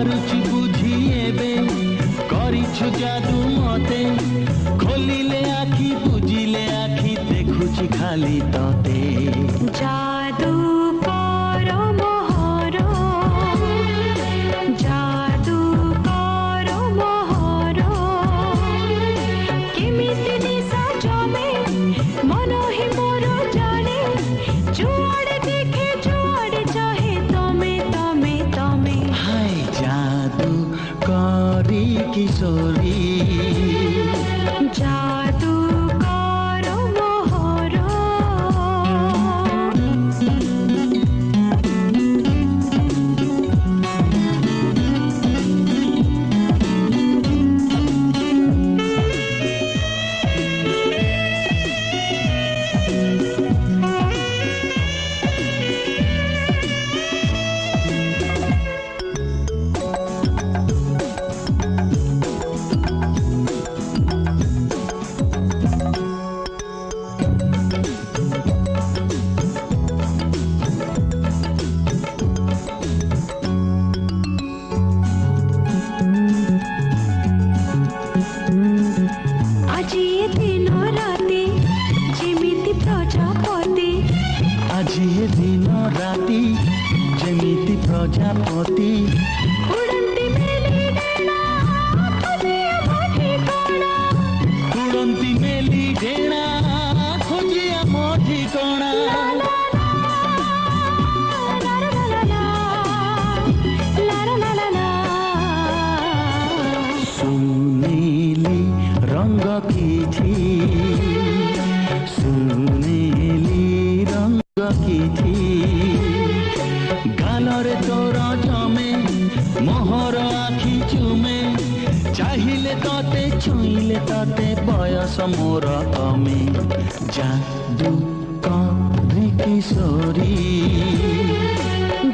पारुची बुझिएबे करिछु जादू मते खोलिले आखि बुझिले आखि देखुछि खाली तते जादू करो मोहर जादू करो मोहर केमिति निशा जमे मन ही मोर जाने जुआड़े देखे जुआड़े चाहे तमे तमे तमे हाय जादू करी किशोरी जादू करो मोहर आज ये दिन राति जेमिति प्रजापति आज ये दिन राति जेमिति प्रजापति उड़ंती मेली डेना खोजिया मोठी कोना उड़ंती मेली डेना खोजिया मोठी कोना सुनीली रंग किछि सुनीली रंग किछि गालरे तोर जमे मोहर आखि चुमे चाहिले तते छुईले तते बयस मोर कमे जादू करी किशोरी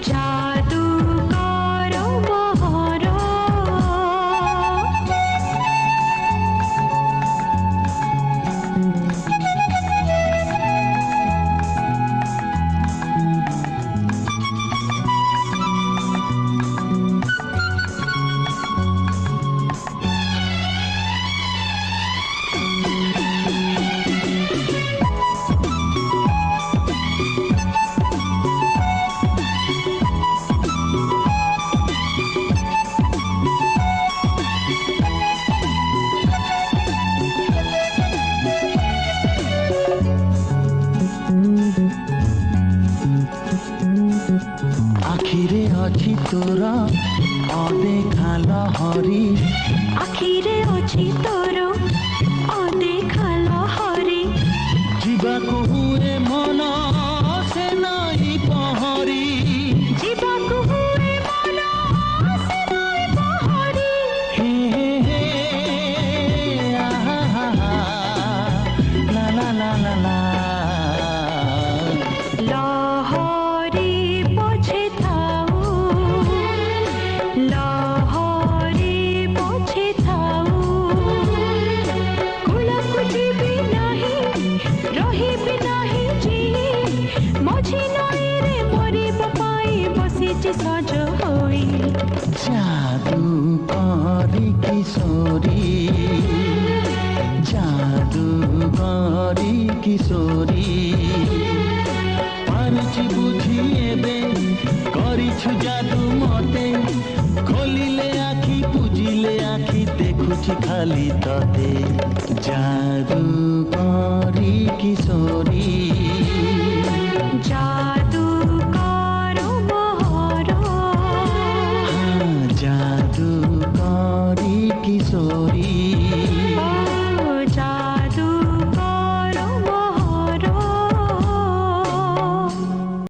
जादू करो मोहर आखिरे अछि तोर अदेखा लहरी आखिरे अछि तोर अदेखा लहरी जीवाको हुए मन से नाई पहरी जीवाको हुए मन से नाई पहरी हे हे हे आहा हा हा ला ला ला ला ला लहरी पछे थाऊ लहरी पछे थाऊ कुलकु जीवी नाही रहिबी नाही जी मझी नई रे मरिब पाई बसिछि सज होई जादू करी किशोरी जादू करी किशोरी पारुची बुझिएबे करिछु जादू मते खोलिले आखि बुझिले आखि देखुछि खाली तते जादू